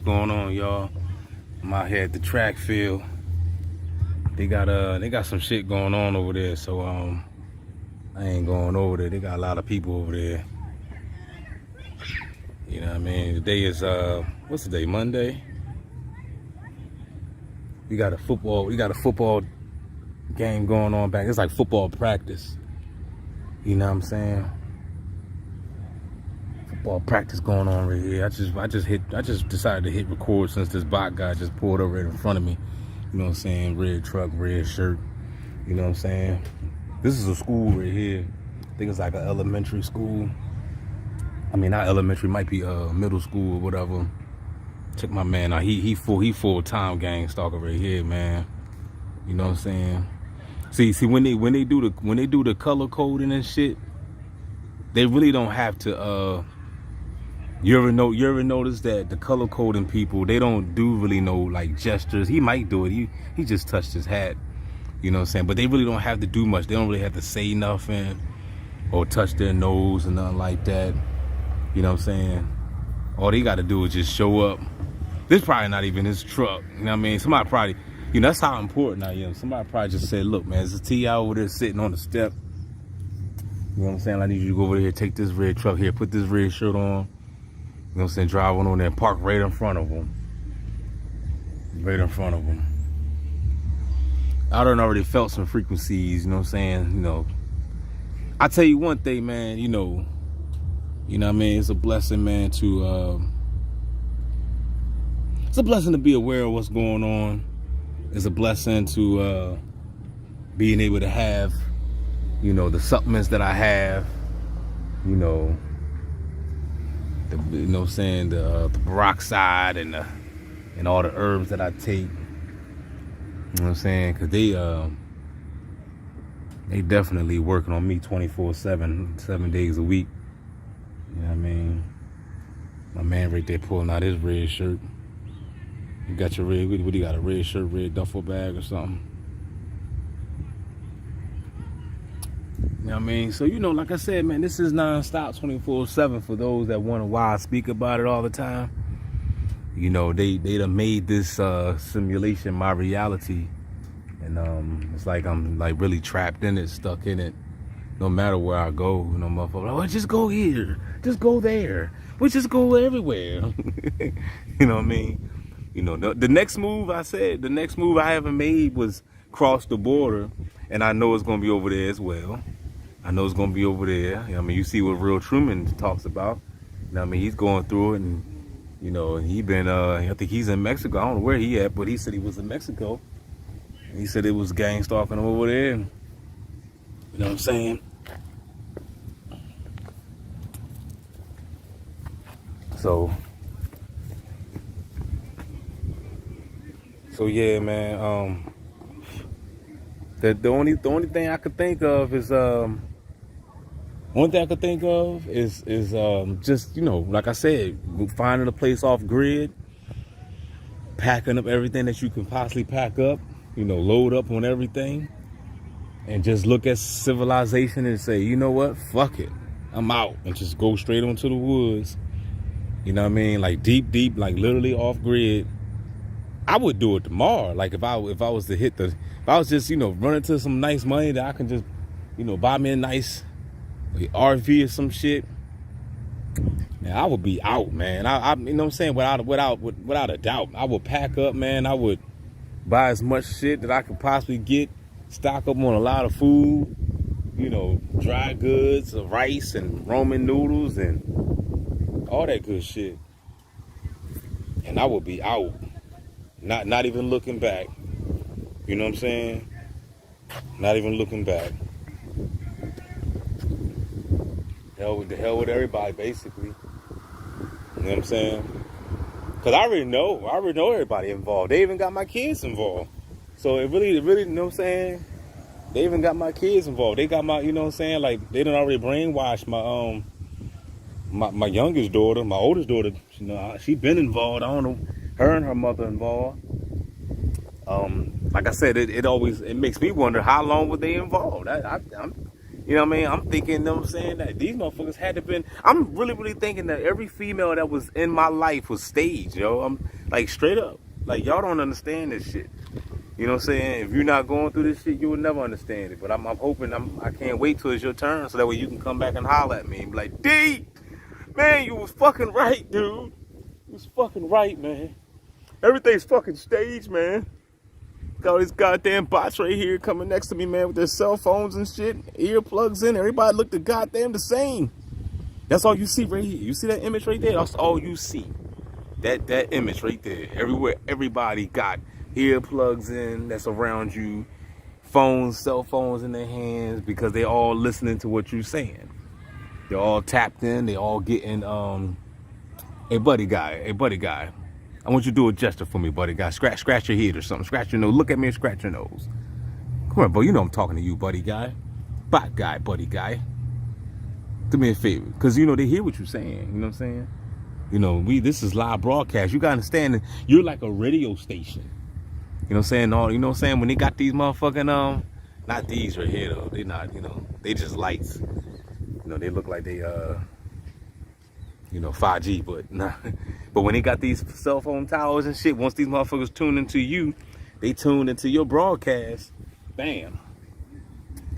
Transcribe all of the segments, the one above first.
going on, y'all? I'm out here at the track field. They got some shit going on over there, so I ain't going over there. They got a lot of people over there. You know what I mean? Today is what's the day? Monday. We got a football game going on back. It's like football practice. You know what I'm saying? Football practice going on right here. I just decided to hit record since this bot guy just pulled over right in front of me. You know what I'm saying? Red truck, red shirt. You know what I'm saying? This is a school right here. I think it's like an elementary school. I mean, not elementary, might be middle school or whatever. Check my man out. He full-time gang stalker right here, man. You know what I'm saying? See when they do the color coding and shit, they really don't have to you ever notice that the color coding people, they don't do really no like gestures. He might do it. He just touched his hat. You know what I'm saying? But they really don't have to do much. They don't really have to say nothing or touch their nose or nothing like that. You know what I'm saying? All they got to do is just show up. This probably not even his truck. You know what I mean? Somebody probably, you know, that's how important I am. Somebody probably just said, look, man, there's a T.I. over there sitting on the step. You know what I'm saying? I need you to go over there, take this red truck here, put this red shirt on. You know what I'm saying? Drive on there and park right in front of him. Right in front of him. I done already felt some frequencies, you know what I'm saying? You know, I tell you one thing, man, you know what I mean? It's a blessing, man, it's a blessing to be aware of what's going on. It's a blessing to being able to have, you know, the supplements that I have, you know, you know what I'm saying, the peroxide and all the herbs that I take. You know what I'm saying? Because they definitely working on me 24/7, 7 days a week. You know what I mean? My man right there pulling out his red shirt. You got your red, what do you got, a red shirt, red duffel bag or something? You know what I mean? So, you know, like I said, man, this is non-stop 24/7 for those that wonder why I speak about it all the time. You know, they done made this simulation my reality. And it's like I'm like really trapped in it, stuck in it. No matter where I go, you know, motherfucker, oh, just go here, just go there. We just go everywhere. You know what I mean? You know, the next move I ever made was cross the border. And I know it's going to be over there as well. I know it's going to be over there. You know, I mean, you see what Real Truman talks about. You know what I mean? He's going through it, and, you know, he been, I think he's in Mexico. I don't know where he at, but he said he was in Mexico. He said it was gang stalking him over there. You know what I'm saying? So yeah, man. The only thing I could think of is just, you know, like I said, finding a place off grid, packing up everything that you can possibly pack up, you know, load up on everything, and just look at civilization and say, you know what, fuck it, I'm out, and just go straight onto the woods. You know what I mean? Like deep, like literally off grid. I would do it tomorrow. Like if I was to if I was just, you know, running to some nice money that I can just, you know, buy me a nice RV or some shit. Man, I would be out, man. I you know what I'm saying? Without a doubt, I would pack up, man. I would buy as much shit that I could possibly get, stock up on a lot of food, you know, dry goods, rice and ramen noodles and all that good shit. And I would be out. Not even looking back. You know what I'm saying? Not even looking back. The hell with everybody, basically. You know what I'm saying? Cause I already know everybody involved. They even got my kids involved. So it really, you know what I'm saying? They even got my kids involved. They got my, you know what I'm saying? Like they done already brainwashed my youngest daughter, my oldest daughter. You know, she been involved. I don't know. Her and her mother involved. Like I said, it makes me wonder how long were they involved. I'm you know what I mean? I'm thinking, you know what I'm saying, that these motherfuckers had to been. I'm really thinking that every female that was in my life was staged, yo. Like straight up. Like y'all don't understand this shit. You know what I'm saying? If you're not going through this shit, you will never understand it. But I'm hoping, I can't wait till it's your turn so that way you can come back and holler at me and be like, D, man, you was fucking right, dude. You was fucking right, man. Everything's fucking staged, man. Got all these goddamn bots right here coming next to me, man, with their cell phones and shit, earplugs in. Everybody look the goddamn the same. That's all you see right here. You see that image right there? That's all you see. That image right there. Everywhere, everybody got earplugs in that's around you, phones, cell phones in their hands, because they all listening to what you're saying. They're all tapped in. They all getting hey buddy guy, I want you to do a gesture for me, buddy guy. Scratch your head or something. Scratch your nose. Look at me and scratch your nose. Come on, bro. You know I'm talking to you, buddy guy. Bot guy, buddy guy. Do me a favor, because you know they hear what you're saying. You know what I'm saying? You know, this is live broadcast. You gotta understand that you're like a radio station. You know what I'm saying? You know what I'm saying? When they got these motherfucking not these right here though. They not, you know, they just lights. You know, they look like they 5G, but nah. But when they got these cell phone towers and shit, once these motherfuckers tune into you, they tune into your broadcast. Bam.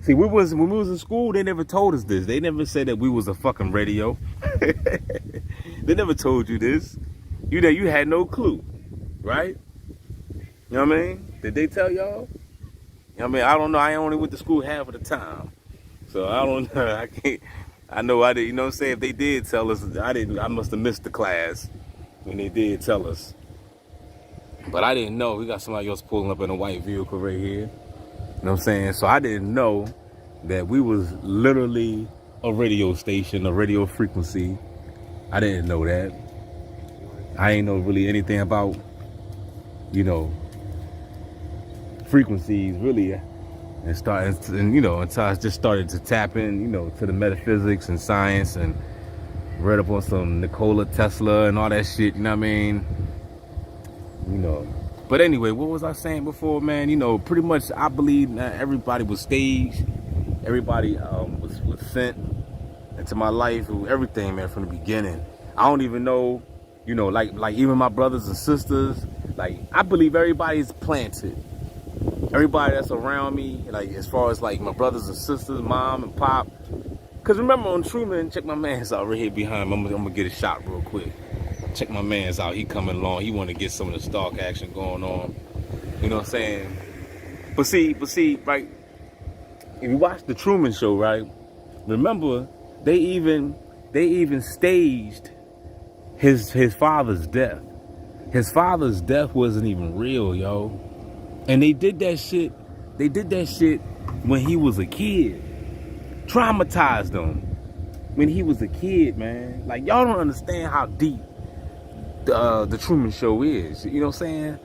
See, when we was in school, they never told us this. They never said that we was a fucking radio. They never told you this. You had no clue, right? You know what I mean? Did they tell y'all? You know what I mean? I don't know. I only went to school half of the time, so I don't know. I can't. I know I did. You know what I'm saying? If they did tell us, I didn't. I must have missed the class when they did tell us. But I didn't know. We got somebody else pulling up in a white vehicle right here. You know what I'm saying? So I didn't know that we was literally a radio station, a radio frequency. I didn't know that. I ain't know really anything about, frequencies really. Until I just started to tap in, to the metaphysics and science, and read up on some Nikola Tesla and all that shit, you know what I mean? But anyway, what was I saying before, man? Pretty much I believe that everybody was staged. Everybody was sent into my life, everything, man, from the beginning. I don't even know, like even my brothers and sisters, like I believe everybody's planted. Everybody that's around me, like as far as like my brothers and sisters, mom and pop. Cause remember on Truman, check my man's out right here behind me. I'm gonna get a shot real quick. Check my man's out. He coming along. He want to get some of the stalk action going on. You know what I'm saying? But see, right? If you watch the Truman Show, right? Remember, they even staged his father's death. His father's death wasn't even real, yo. And they did that shit. They did that shit when he was a kid. Traumatized him when he was a kid, man. Like y'all don't understand how deep the Truman Show is. You know what I'm saying?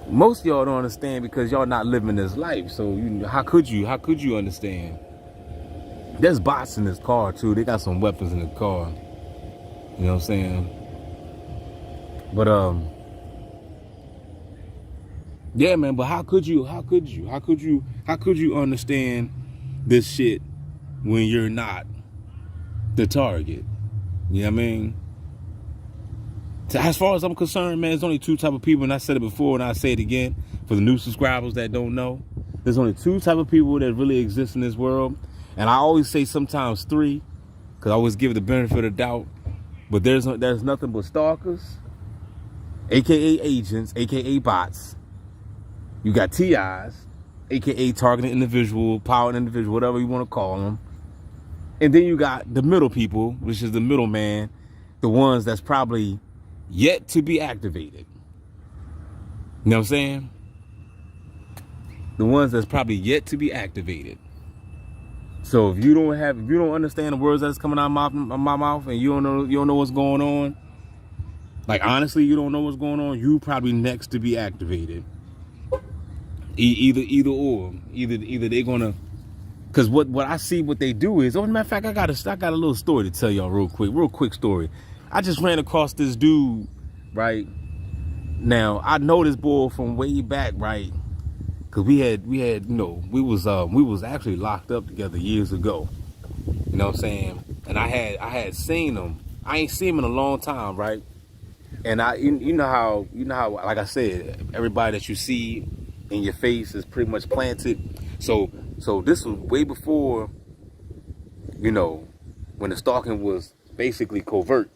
Most of y'all don't understand because y'all not living this life. So how could you understand? There's bots in this car too. They got some weapons in the car. You know what I'm saying? But yeah, man. But how could you understand this shit when you're not the target? You know what I mean? As far as I'm concerned, man, there's only two type of people, and I said it before and I say it again for the new subscribers that don't know. There's only two type of people that really exist in this world, and I always say sometimes three, because I always give the benefit of the doubt. But there's nothing but stalkers, aka agents, aka bots. You got TIs, aka targeted individual, powered individual, whatever you want to call them. And then you got the middle people, which is the middleman, the ones that's probably yet to be activated. You know what I'm saying? The ones that's probably yet to be activated. So if you don't understand the words that's coming out of my mouth, and you don't know what's going on, like honestly, you don't know what's going on, you probably next to be activated. Either they're gonna, cause what I see what they do is, matter of fact, I got a little story to tell y'all real quick story. I just ran across this dude, right? Now I know this boy from way back, right? Cause we was actually locked up together years ago. You know what I'm saying? And I had seen him. I ain't seen him in a long time, right? And you know how, like I said, everybody that you see in your face is pretty much planted. So this was way before, you know, when the stalking was basically covert,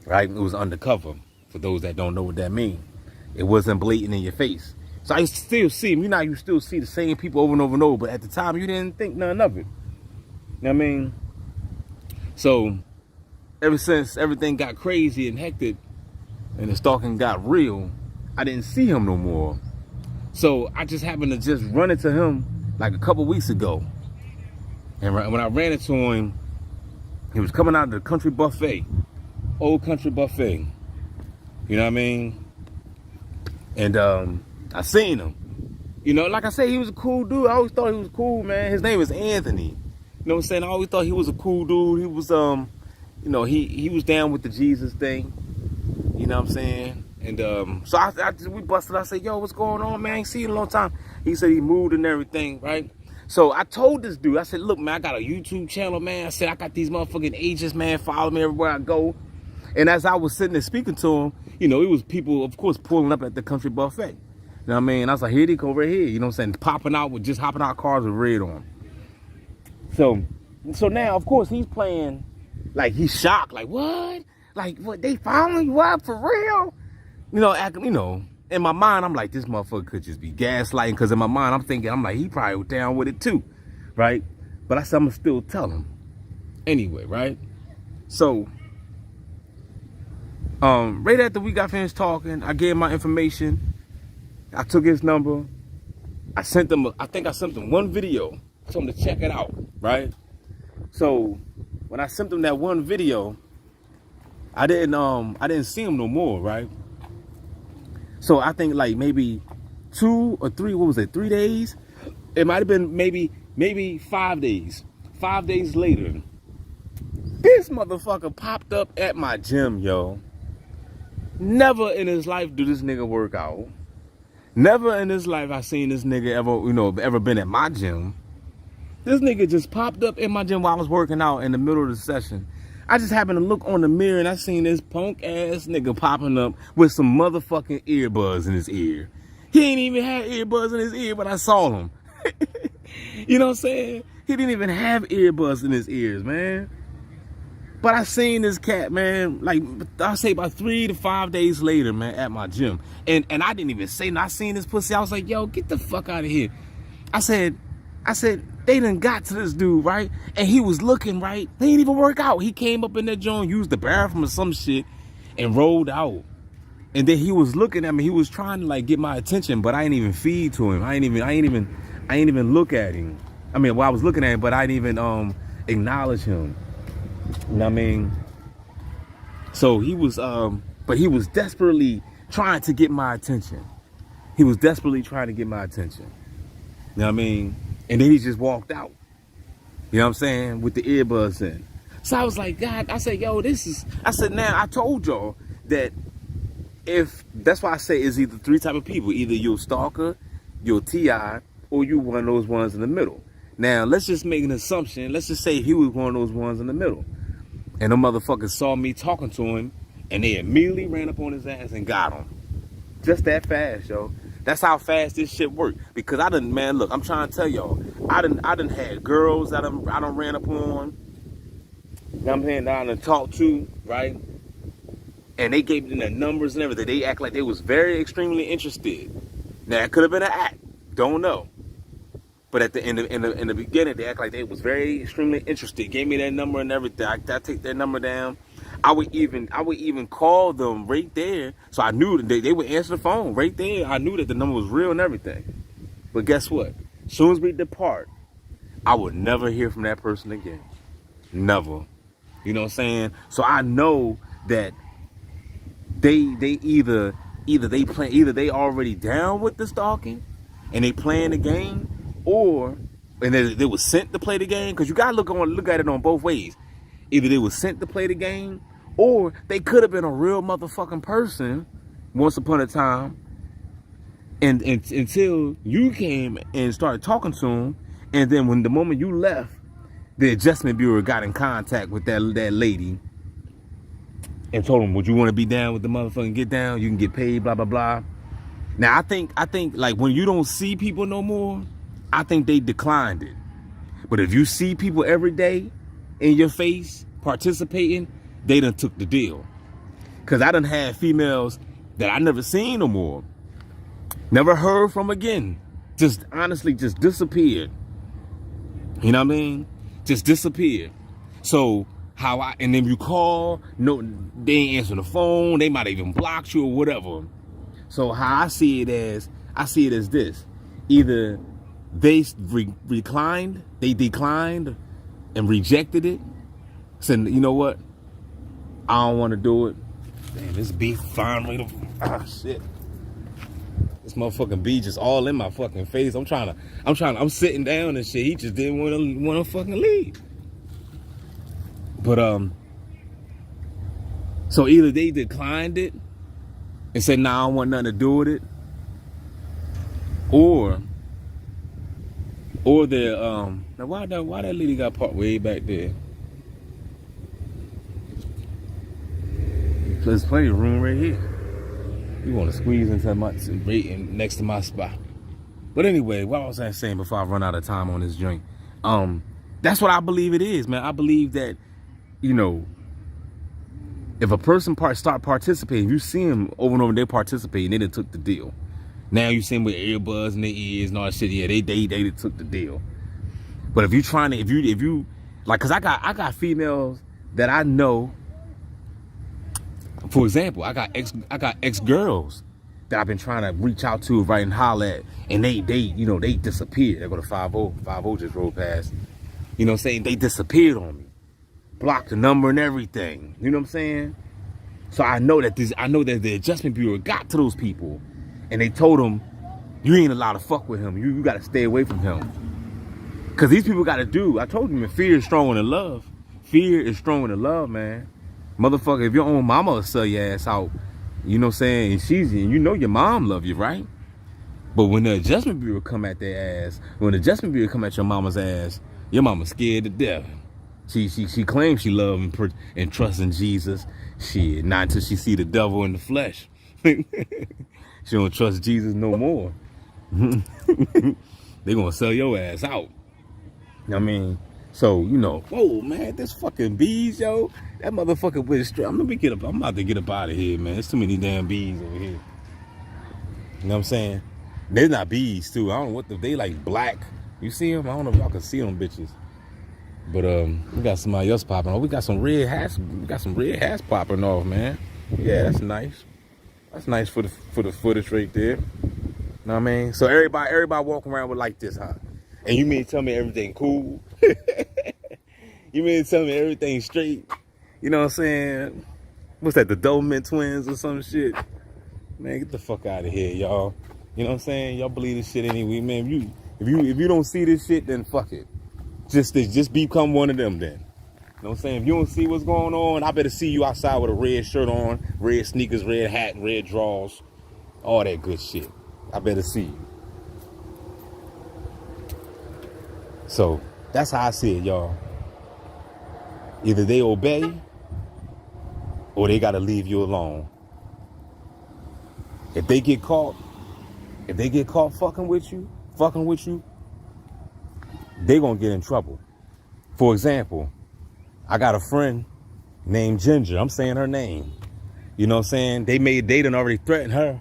right? It was undercover. For those that don't know what that means, it wasn't blatant in your face. So I still see them. You know, you still see the same people over and over and over, but at the time you didn't think none of it. You know what I mean? So ever since everything got crazy and hectic and the stalking got real, I didn't see him no more. So I just happened to just run into him like a couple weeks ago. And when I ran into him, he was coming out of the country buffet, old country buffet. You know what I mean? And I seen him. You know, like I said, he was a cool dude. I always thought he was cool, man. His name is Anthony. You know what I'm saying? I always thought he was a cool dude. He was, you know, he was down with the Jesus thing. You know what I'm saying? And so we busted. I said, yo, what's going on, man? I ain't seen you in a long time. He said he moved and everything, right? So I told this dude, I said, look, man, I got a YouTube channel, man. I said, I got these motherfucking agents, man, follow me everywhere I go. And as I was sitting there speaking to him, you know, it was people, of course, pulling up at the country buffet. You know what I mean? I was like, here they go right here. You know what I'm saying? Popping out with just hopping out cars with red on. So now, of course, he's playing like he's shocked. Like, what? Like, what? They following you up for real? You know, in my mind, I'm like, this motherfucker could just be gaslighting. Because in my mind, I'm thinking, I'm like, he probably was down with it too. Right? But I said, I'm going to still tell him. Anyway, right? So, right after we got finished talking, I gave him my information. I took his number. I sent him, I think I sent him one video. I told him to check it out, right? So, when I sent him that one video, I didn't see him no more, right? So I think like maybe 2 or 3, what was it, 3 days? It might have been maybe 5 days. 5 days later, this motherfucker popped up at my gym, yo. Never in his life do this nigga work out. Never in his life I seen this nigga ever been at my gym. This nigga just popped up in my gym while I was working out in the middle of the session. I just happened to look on the mirror and I seen this punk ass nigga popping up with some motherfucking earbuds in his ear. He ain't even had earbuds in his ear, but I saw him. You know what I'm saying? He didn't even have earbuds in his ears, man. But I seen this cat, man, like I say about 3 to 5 days later, man, at my gym. And I didn't even say nothing. I seen this pussy. I was like, yo, get the fuck out of here. I said, they done got to this dude, right? And he was looking, right? They didn't even work out. He came up in that joint, used the bathroom or some shit, and rolled out. And then he was looking at me. He was trying to like get my attention, but I ain't even feed to him. I ain't even look at him. I mean, well, I was looking at him, but I didn't even acknowledge him. You know what I mean? So he was, but he was desperately trying to get my attention. He was desperately trying to get my attention. You know what I mean? And then he just walked out. You know what I'm saying? With the earbuds in. So I was like, God, I said, yo, I said, now I told y'all that that's why I say it's either 3 type of people. Either you're a stalker, you're a TI, or you one of those ones in the middle. Now, let's just make an assumption. Let's just say he was one of those ones in the middle. And the motherfuckers saw me talking to him, and they immediately ran up on his ass and got him. Just that fast, yo. That's how fast this shit worked. Because man, look, I'm trying to tell y'all, I done had girls that I done ran up on. You know what I'm saying? That I done talked to, right? And they gave me their numbers and everything. They act like they was very extremely interested. Now, it could have been an act. Don't know. But at the in the beginning, they act like they was very extremely interested. Gave me their number and everything. I take their number down. I would even call them right there, so I knew that they would answer the phone right there. I knew that the number was real and everything. But guess what? As soon as we depart, I would never hear from that person again. Never. You know what I'm saying? So I know that they either they already down with the stalking and they playing the game. And they were sent to play the game, because you gotta look at it on both ways. Either they were sent to play the game, or they could have been a real motherfucking person once upon a time, and until you came and started talking to them, and then when the moment you left, the adjustment bureau got in contact with that lady, and told them, would you want to be down with the motherfucking get down? You can get paid, blah, blah, blah. Now, I think like when you don't see people no more, I think they declined it. But if you see people every day in your face participating, they done took the deal. Because I done had females that I never seen no more. Never heard from again. Just honestly just disappeared. You know what I mean? Just disappeared. So and then you call, no, they ain't answering the phone. They might have even blocked you or whatever. So how I see it as this. Either they declined and rejected it. Said, you know what? I don't want to do it. Damn, this beef finally, shit. This motherfucking bee just all in my fucking face. I'm sitting down and shit. He just didn't want to fucking leave. But, so either they declined it and said, nah, I don't want nothing to do with it. Or they're, now why that lady got parked way back there? There's plenty of room right here. You want to squeeze into next to my spot. But anyway, what was I saying before I run out of time on this joint? That's what I believe it is, man. I believe that, you know, if a person start participating, you see them over and over, they participating, they done took the deal. Now you see them with earbuds in their ears and all that shit. Yeah, they took the deal. But if you trying to, if you like, cause I got females that I know. For example, I got ex girls that I've been trying to reach out to, right, and holler at, and they disappeared. They go to 50 just rolled past. You know what I'm saying? They disappeared on me, blocked the number and everything. You know what I'm saying? So I know that the adjustment bureau got to those people, and they told them, you ain't allowed to fuck with him. You got to stay away from him. Cause these people got to do. I told you, man, fear is stronger than love. Fear is stronger than love, man. Motherfucker, if your own mama will sell your ass out, you know what I'm saying, and you know your mom love you, right? But when the adjustment bureau come at their ass, when the adjustment bureau come at your mama's ass, your mama's scared to death. She claims she love and trust in Jesus. Shit, not until she see the devil in the flesh. She don't trust Jesus no more. They gonna sell your ass out. I mean, so, you know, whoa, man, this fucking bees, yo. That motherfucker went straight. I'm about to get up out of here, man. There's too many damn bees over here. You know what I'm saying? They're not bees, too. I don't know they like black. You see them? I don't know if y'all can see them bitches. But we got somebody else popping off. We got some red hats. We got some red hats popping off, man. Yeah, that's nice. That's nice for the footage right there. Know what I mean? So everybody walking around with like this, huh? And you mean to tell me everything cool? You mean to tell me everything straight? You know what I'm saying? What's that, the Doberman twins or some shit? Man, get the fuck out of here, y'all. You know what I'm saying? Y'all believe this shit anyway, man. If you don't see this shit, then fuck it. Just become one of them then. You know what I'm saying? If you don't see what's going on, I better see you outside with a red shirt on, red sneakers, red hat, red drawers, all that good shit. I better see you. So that's how I see it, y'all. Either they obey or they gotta leave you alone. If they get caught fucking with you, they gonna get in trouble. For example, I got a friend named Ginger. I'm saying her name. You know what I'm saying? They done already threatened her.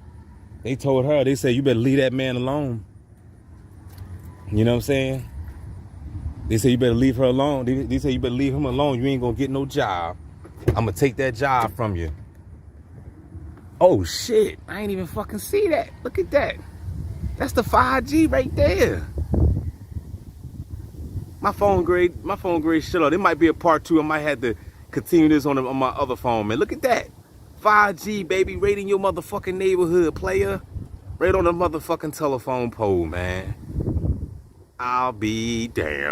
They told her, they said, you better leave that man alone. You know what I'm saying? They say you better leave her alone. They say you better leave him alone. You ain't gonna get no job. I'm gonna take that job from you. Oh shit, I ain't even fucking see that. Look at that. That's the 5G right there. My phone grade shut off. There might be a part 2. I might have to continue this on my other phone, man. Look at that. 5G, baby, right in your motherfucking neighborhood, player. Right on the motherfucking telephone pole, man. I'll be damned.